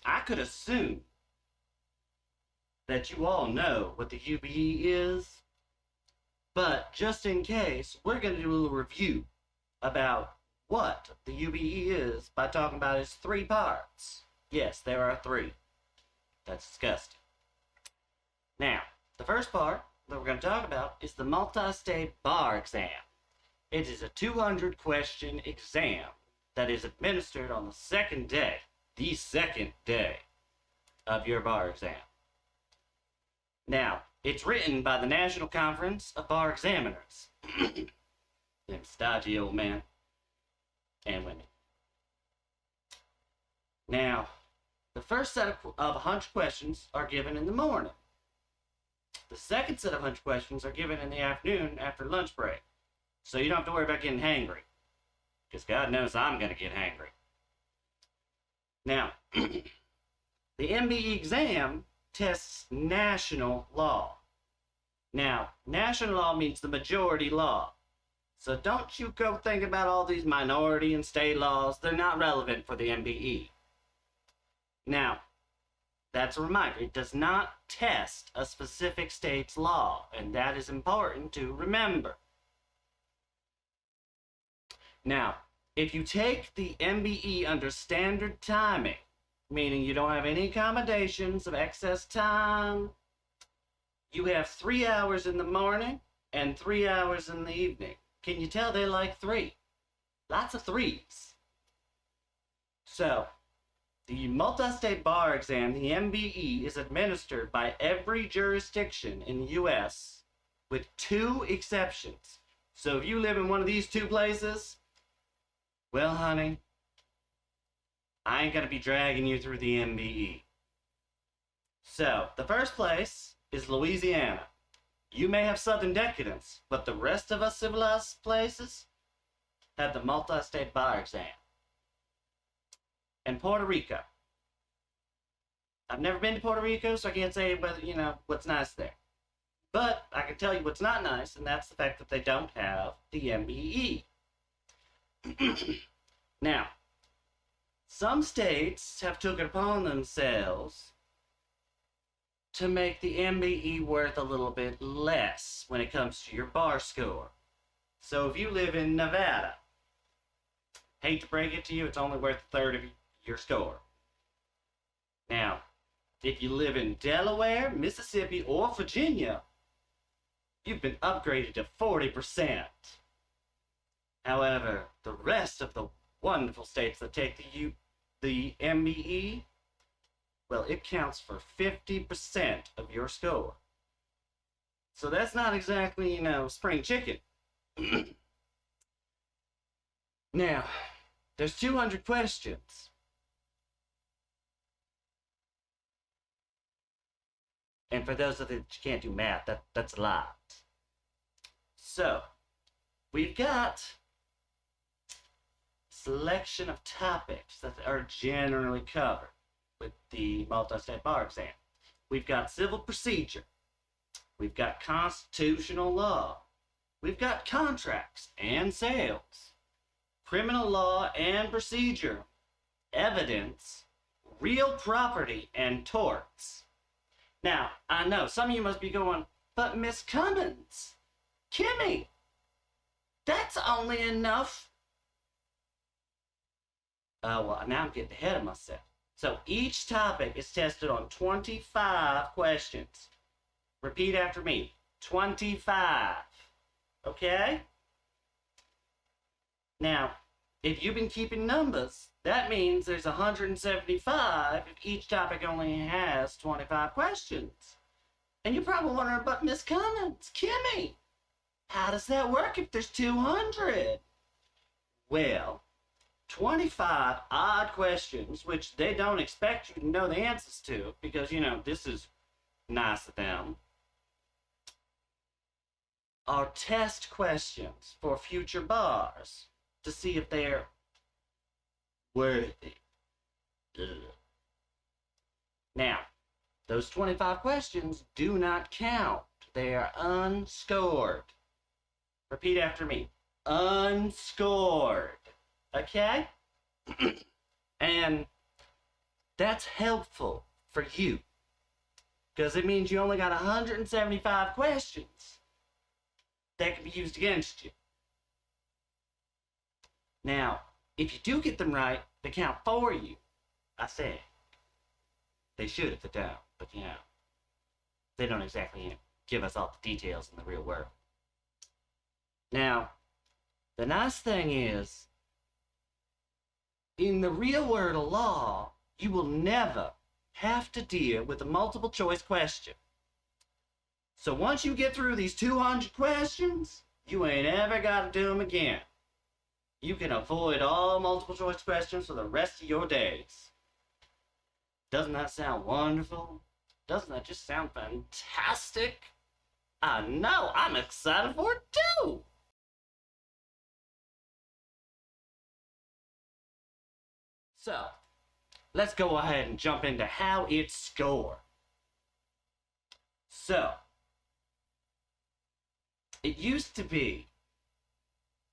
I could assume that you all know what the UBE is, but just in case, we're going to do a little review about what the UBE is by talking about its three parts. Yes, there are three. That's disgusting. Now, the first part that we're going to talk about is the multi-state bar exam. It is a 200 question exam that is administered on the second day of your bar exam. Now, it's written by the National Conference of Bar Examiners. Them stodgy old men and women. Now, the first set of 100 questions are given in the morning. The second set of 100 questions are given in the afternoon after lunch break. So you don't have to worry about getting hangry. Because God knows I'm going to get hangry. Now, the MBE exam tests national law. Now, national law means the majority law. So don't you go think about all these minority and state laws. They're not relevant for the MBE. Now, that's a reminder. It does not test a specific state's law, and that is important to remember. Now, if you take the MBE under standard timing, meaning you don't have any accommodations of excess time, you have 3 hours in the morning and 3 hours in the evening. Can you tell they like 3? Lots of 3s. So, the multi-state bar exam, the MBE, is administered by every jurisdiction in the U.S. with 2 exceptions. So if you live in one of these 2 places, well, honey, I ain't gonna be dragging you through the MBE. So, the first place is Louisiana. You may have Southern decadence, but the rest of us civilized places have the multi-state bar exam. And Puerto Rico. I've never been to Puerto Rico, so I can't say whether, what's nice there. But I can tell you what's not nice, and that's the fact that they don't have the MBE. Now, some states have took it upon themselves to make the MBE worth a little bit less when it comes to your bar score. So if you live in Nevada, hate to break it to you, it's only worth a third of your score. Now, if you live in Delaware, Mississippi, or Virginia, you've been upgraded to 40%. However, the rest of the wonderful states that take the MBE, well, it counts for 50% of your score. So that's not exactly, spring chicken. Now, there's 200 questions. And for those of you that can't do math, that's a lot. So, we've got selection of topics that are generally covered with the multi-state bar exam. We've got civil procedure. We've got constitutional law. We've got contracts and sales, criminal law and procedure, evidence, real property, and torts. Now, I know some of you must be going, but Miss Cummins, Kimmy, that's only enough. Well, now I'm getting ahead of myself. So each topic is tested on 25 questions. Repeat after me. 25. Okay? Now, if you've been keeping numbers, that means there's 175 if each topic only has 25 questions. And you're probably wondering, but Miss Cummins, Kimmy, how does that work if there's 200? Well, 25 odd questions, which they don't expect you to know the answers to, because, this is nice of them, are test questions for future bars to see if they're worthy. Ugh. Now, those 25 questions do not count. They are unscored. Repeat after me. Unscored. Okay? And That's helpful for you because it means you only got 175 questions that can be used against you. Now, if you do get them right, they count for you. I said they should if they don't, but they don't exactly give us all the details in the real world. Now, the nice thing is, in the real world of law, you will never have to deal with a multiple choice question. So once you get through these 200 questions, you ain't ever got to do them again. You can avoid all multiple choice questions for the rest of your days. Doesn't that sound wonderful? Doesn't that just sound fantastic? I know, I'm excited for it too! So, let's go ahead and jump into how it's scored. So, it used to be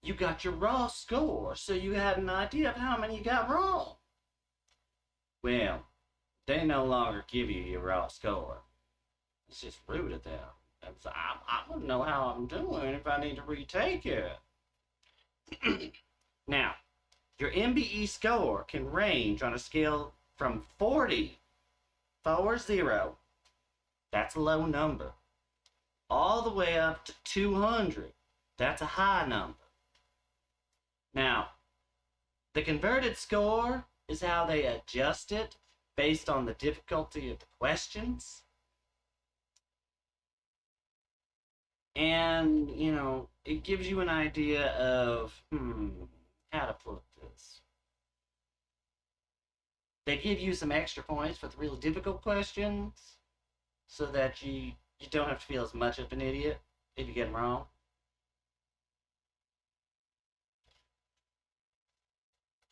you got your raw score, so you had an idea of how many you got wrong. Well, they no longer give you your raw score. It's just rude of them. I wouldn't know how I'm doing if I need to retake it. Now, your MBE score can range on a scale from 40, 40, that's a low number, all the way up to 200, that's a high number. Now, the converted score is how they adjust it based on the difficulty of the questions. And, it gives you an idea of, how to put this. They give you some extra points for the really difficult questions so that you don't have to feel as much of an idiot if you get them wrong.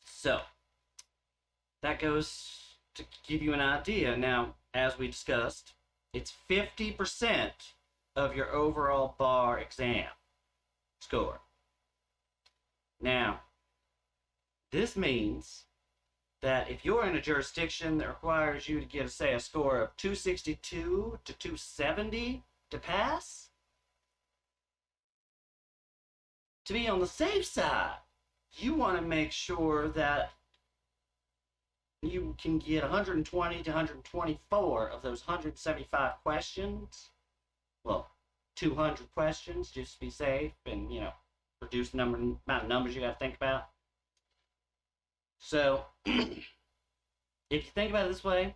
So, that goes to give you an idea. Now, as we discussed, it's 50% of your overall bar exam score. Now, this means that if you're in a jurisdiction that requires you to get, say, a score of 262 to 270 to pass, to be on the safe side, you want to make sure that you can get 120 to 124 of those 175 questions. Well, 200 questions, just to be safe and, reduce the amount of numbers you got to think about. So, if you think about it this way,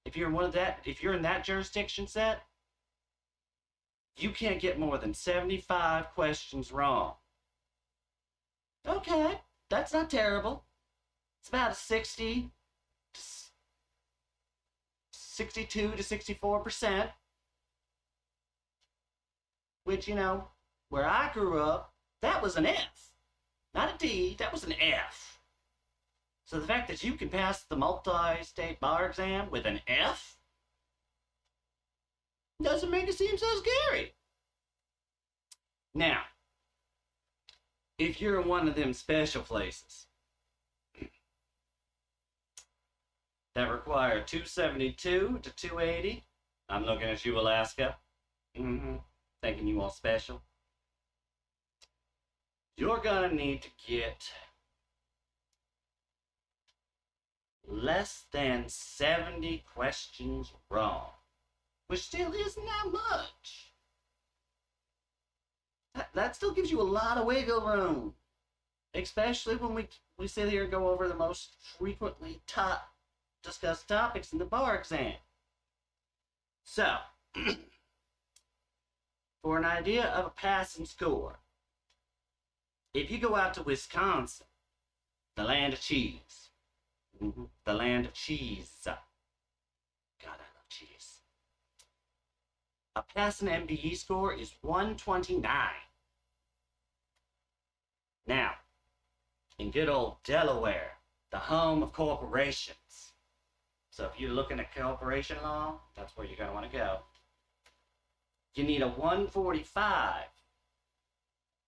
if you're in that jurisdiction set, you can't get more than 75 questions wrong. Okay, that's not terrible. It's about a 62 to 64%, which, where I grew up, that was an F. Not a D, that was an F. So the fact that you can pass the multi-state bar exam with an F doesn't make it seem so scary. Now, if you're in one of them special places that require 272 to 280, I'm looking at you, Alaska. Thinking you all special. You're gonna need to get less than 70 questions wrong, which still isn't that much. That still gives you a lot of wiggle room, especially when we sit here and go over the most frequently discussed topics in the bar exam. So, for an idea of a passing score, if you go out to Wisconsin, the land of cheese, the land of cheese. God, I love cheese. A passing MBE score is 129. Now, in good old Delaware, the home of corporations. So if you're looking at corporation law, that's where you're going to want to go. You need a 145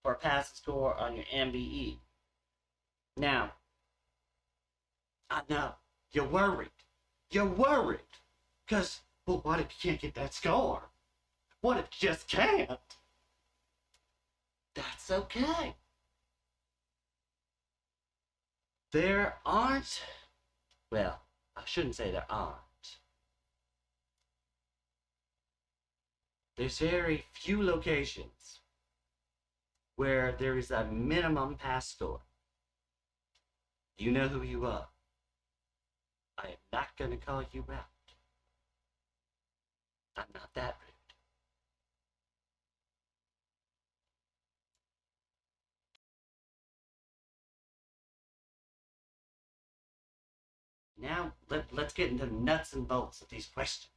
for a passing score on your MBE. Now, I know, you're worried. you're worried. Because, well, what if you can't get that score? What if you just can't? That's okay. There aren't, well, I shouldn't say there aren't. There's very few locations where there is a minimum pass score. You know who you are. I am not going to call you out. I'm not that rude. Now, let's get into the nuts and bolts of these questions.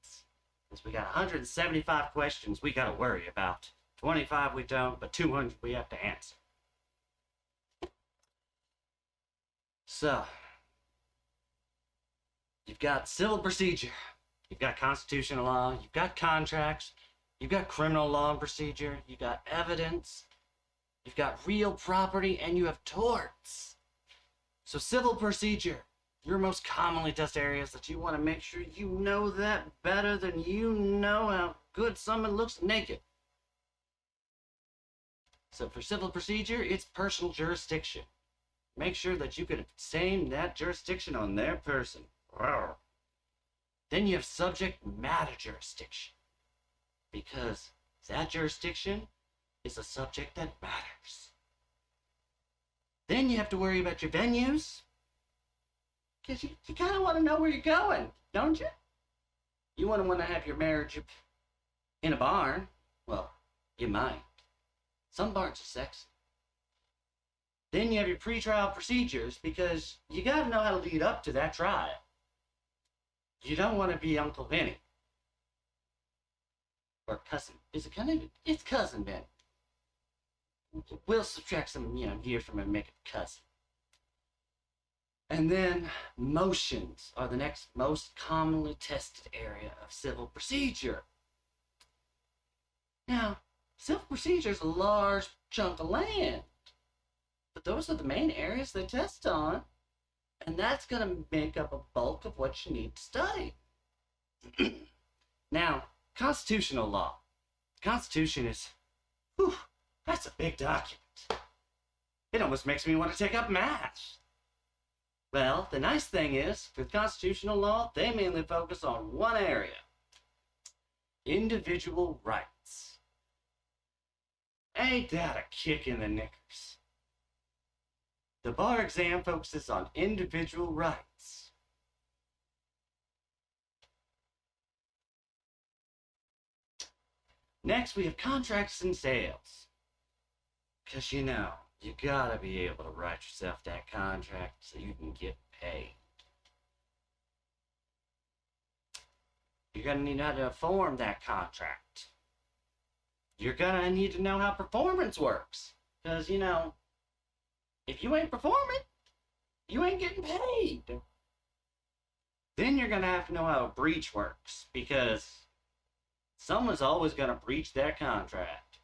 Because we got 175 questions we got to worry about. 25 we don't, but 200 we have to answer. So, you've got civil procedure, you've got constitutional law, you've got contracts, you've got criminal law and procedure, you've got evidence, you've got real property, and you have torts. So civil procedure, your most commonly tested areas that you want to make sure you know that better than you know how good someone looks naked. So for civil procedure, it's personal jurisdiction. Make sure that you can obtain that jurisdiction on their person. Then you have subject matter jurisdiction. Because that jurisdiction is a subject that matters. Then you have to worry about your venues. Because you kind of want to know where you're going, don't you? You want to have your marriage in a barn. Well, you might. Some barns are sexy. Then you have your pretrial procedures, because you got to know how to lead up to that trial. You don't want to be Uncle Vinny. Or cousin. Is it cousin? It's cousin Vinny. We'll subtract some, years from it and make it cousin. And then motions are the next most commonly tested area of civil procedure. Now, civil procedure is a large chunk of land. But those are the main areas they test on. And that's going to make up a bulk of what you need to study. Now, constitutional law. The Constitution is, that's a big document. It almost makes me want to take up math. Well, the nice thing is, with constitutional law, they mainly focus on one area. Individual rights. Ain't that a kick in the knickers? The bar exam focuses on individual rights. Next, we have contracts and sales. Because, you gotta be able to write yourself that contract so you can get paid. You're gonna need how to form that contract. You're gonna need to know how performance works. Because, if you ain't performing, you ain't getting paid. Then you're gonna have to know how a breach works, because someone's always gonna breach their contract.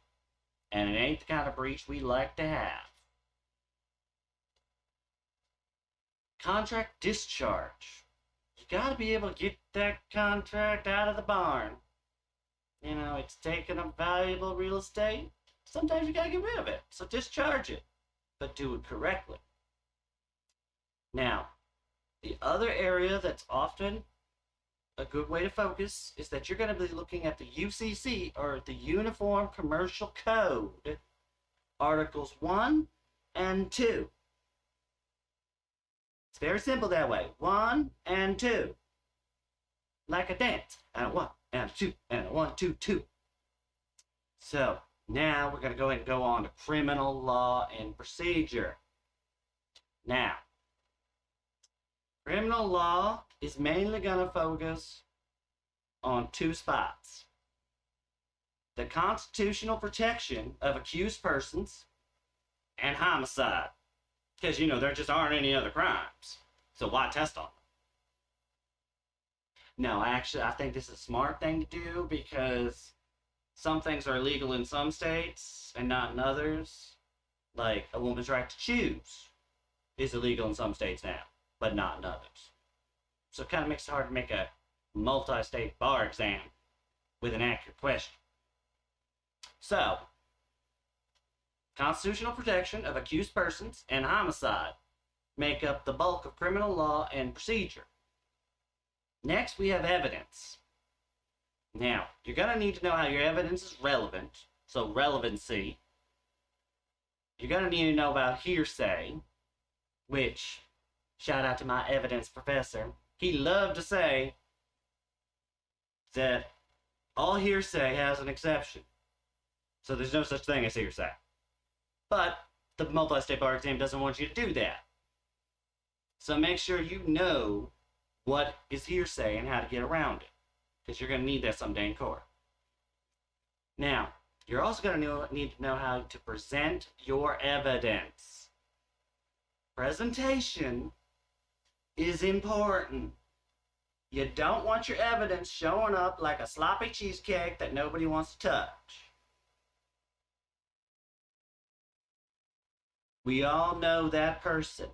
And it ain't the kind of breach we like to have. Contract discharge. You gotta be able to get that contract out of the barn. It's taking up valuable real estate. Sometimes you gotta get rid of it, so discharge it. But do it correctly. Now, the other area that's often a good way to focus is that you're going to be looking at the UCC, or the Uniform Commercial Code, Articles 1 and 2. It's very simple that way. 1 and 2. Like a dance. And a 1 and a 2 and a 1, 2, 2. So, now we're going to go ahead and go on to criminal law and procedure. Now, criminal law is mainly going to focus on two spots. The constitutional protection of accused persons and homicide. Because, there just aren't any other crimes. So why test on them? No, actually, I think this is a smart thing to do, because some things are illegal in some states and not in others. Like a woman's right to choose is illegal in some states now, but not in others. So it kind of makes it hard to make a multi-state bar exam with an accurate question. So, constitutional protection of accused persons and homicide make up the bulk of criminal law and procedure. Next, we have evidence. Now, you're going to need to know how your evidence is relevant, so relevancy. You're going to need to know about hearsay, which, shout out to my evidence professor, he loved to say that all hearsay has an exception. So there's no such thing as hearsay. But the multi-state bar exam doesn't want you to do that. So make sure you know what is hearsay and how to get around it, because you're going to need that someday in court. Now, you're also going to need to know how to present your evidence. Presentation is important. You don't want your evidence showing up like a sloppy cheesecake that nobody wants to touch. We all know that person.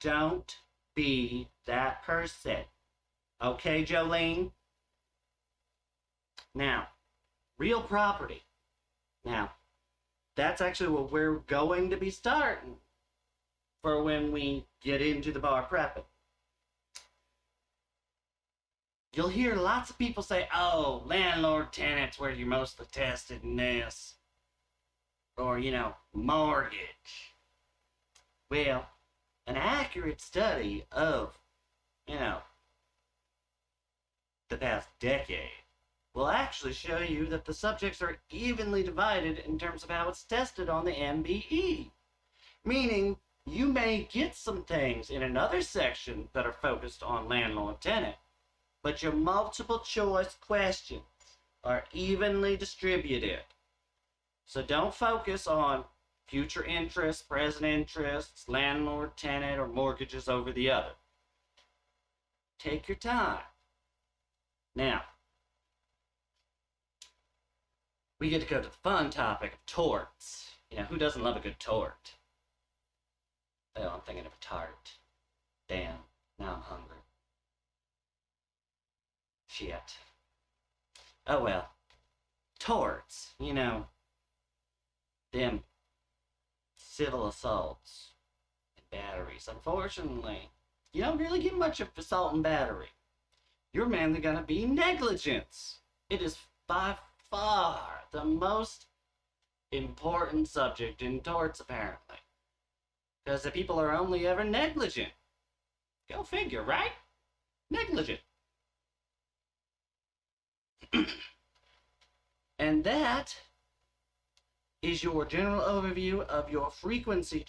Don't be that person. Okay, Jolene? Now, real property. Now, that's actually what we're going to be starting for when we get into the bar prepping. You'll hear lots of people say, oh, landlord tenants where you're mostly tested in this. Or, mortgage. Well, an accurate study of, the past decade will actually show you that the subjects are evenly divided in terms of how it's tested on the MBE. Meaning, you may get some things in another section that are focused on landlord-tenant, but your multiple choice questions are evenly distributed. So don't focus on future interests, present interests, landlord, tenant, or mortgages over the other. Take your time. Now, we get to go to the fun topic of torts. Who doesn't love a good tort? Oh, I'm thinking of a tart. Damn, now I'm hungry. Shit. Oh well. Torts, them civil assaults and batteries. Unfortunately, you don't really get much of assault and battery. You're mainly gonna be negligence. It is by far the most important subject in torts, apparently. Because the people are only ever negligent. Go figure, right? Negligent. And that is your general overview of your frequency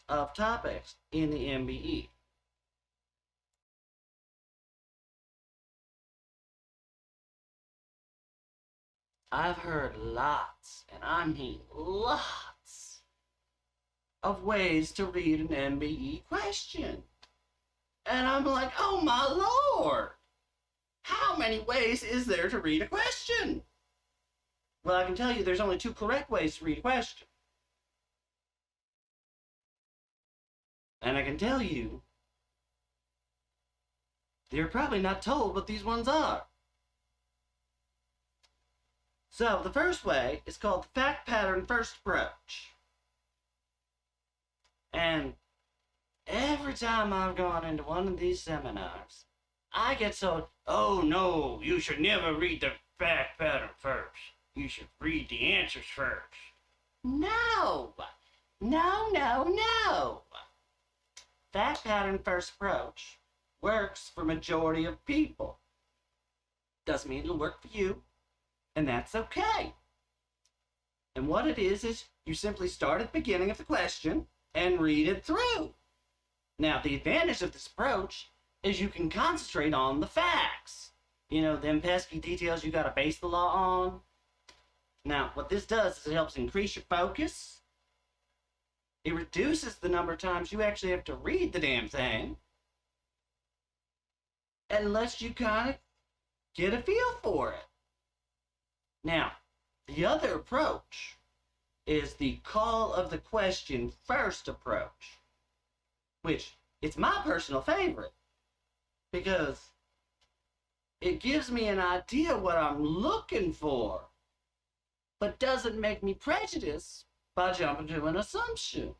of topics in the MBE. I've heard lots, and I mean lots, of ways to read an MBE question. And I'm like, oh my Lord! How many ways is there to read a question? Well, I can tell you there's only 2 correct ways to read a question. And I can tell you, you're probably not told what these ones are. So, the first way is called the fact pattern first approach. And every time I've gone into one of these seminars, I get told, oh no, you should never read the fact pattern first. You should read the answers first. No! No, no, no! Fact pattern first approach works for majority of people. Doesn't mean it'll work for you, and that's okay. And what it is you simply start at the beginning of the question and read it through. Now, the advantage of this approach is you can concentrate on the facts. Them pesky details you gotta base the law on. Now, what this does is it helps increase your focus. It reduces the number of times you actually have to read the damn thing. And lets you kind of get a feel for it. Now, the other approach is the call of the question first approach, which it's my personal favorite because it gives me an idea what I'm looking for, but doesn't make me prejudiced by jumping to an assumption.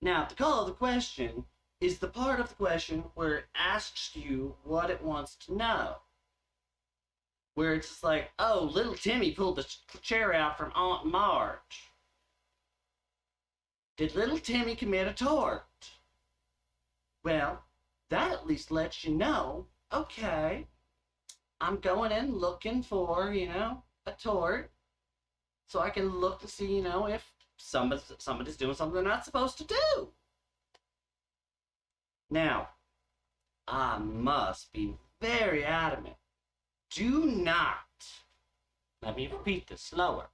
Now, the call of the question is the part of the question where it asks you what it wants to know. Where it's just like, oh, little Timmy pulled the chair out from Aunt Marge. Did little Timmy commit a tort? Well, that at least lets you know, okay, I'm going in looking for, a tort. So I can look to see, if somebody's doing something they're not supposed to do. Now, I must be very adamant. Do not, let me repeat this slower.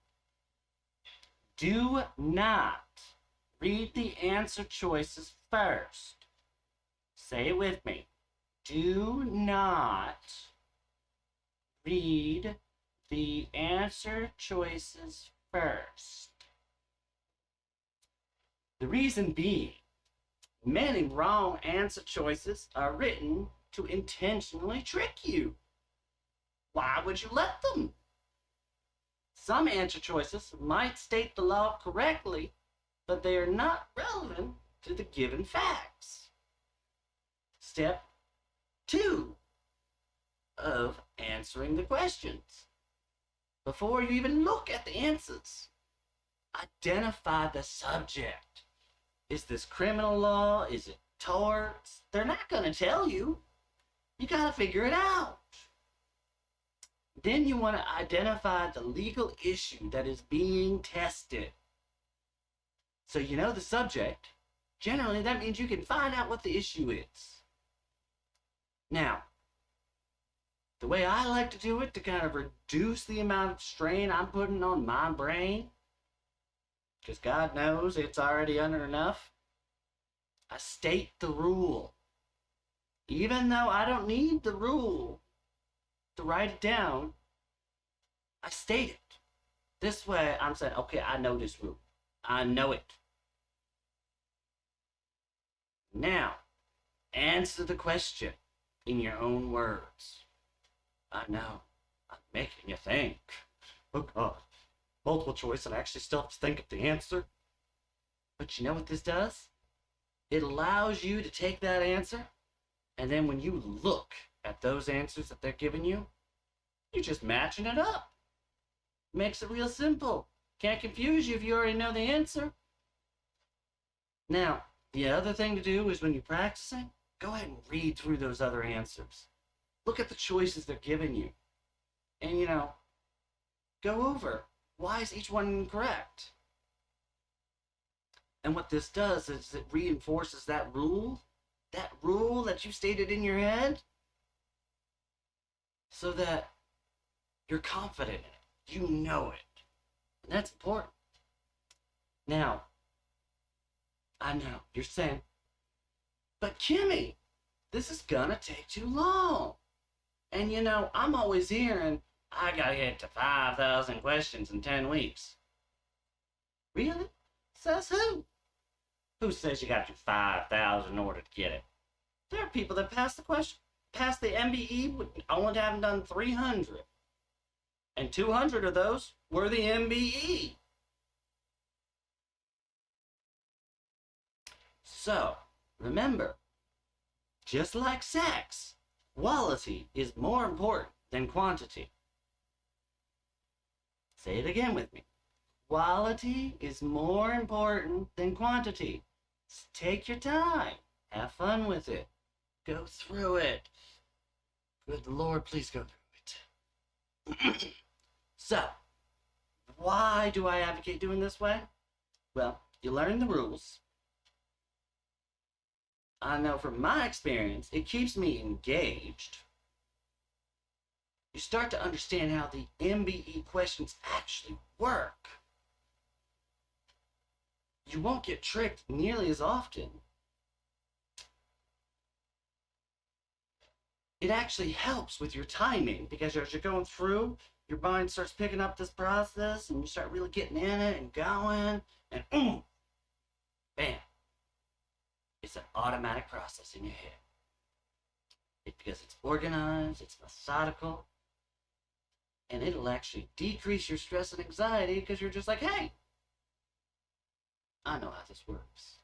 Do not read the answer choices first. Say it with me. Do not read the answer choices first. The reason being, many wrong answer choices are written to intentionally trick you. Why would you let them? Some answer choices might state the law correctly, but they are not relevant to the given facts. Step 2 of answering the questions. Before you even look at the answers, identify the subject. Is this criminal law? Is it torts? They're not going to tell you. You got to figure it out. Then you want to identify the legal issue that is being tested. So you know the subject. Generally, that means you can find out what the issue is. Now, the way I like to do it to kind of reduce the amount of strain I'm putting on my brain, because God knows it's already under enough, I state the rule. Even though I don't need the rule to write it down, I state it. This way I'm saying, okay, I know this rule. I know it. Now, answer the question in your own words. I know, I'm making you think. Oh God, multiple choice and I actually still have to think of the answer. But you know what this does? It allows you to take that answer, and then when you look at those answers that they're giving you, you're just matching it up. Makes it real simple. Can't confuse you if you already know the answer. Now, the other thing to do is when you're practicing, go ahead and read through those other answers. Look at the choices they're giving you. And, go over. Why is each one incorrect? And what this does is it reinforces that rule that you stated in your head, so that you're confident in it. You know it. And that's important. Now, I know, you're saying, but Kimmy, this is gonna take too long. And I'm always hearing, I gotta get to 5,000 questions in 10 weeks. Really? Says who? Who says you gotta do 5,000 in order to get it? There are people that pass the MBE with only having done 300. And 200 of those were the MBE. So, remember, just like sex, quality is more important than quantity. Say it again with me. Quality is more important than quantity. Take your time. Have fun with it. Go through it. Good Lord, please go through it. So, why do I advocate doing this way? Well, you learn the rules. I know from my experience, it keeps me engaged. You start to understand how the MBE questions actually work. You won't get tricked nearly as often. It actually helps with your timing, because as you're going through, your mind starts picking up this process and you start really getting in it and going, and bam. It's an automatic process in your head. because it's organized, it's methodical, and it'll actually decrease your stress and anxiety because you're just like, hey, I know how this works.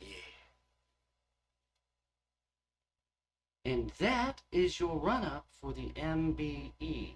Yeah. And that is your run-up for the MBE.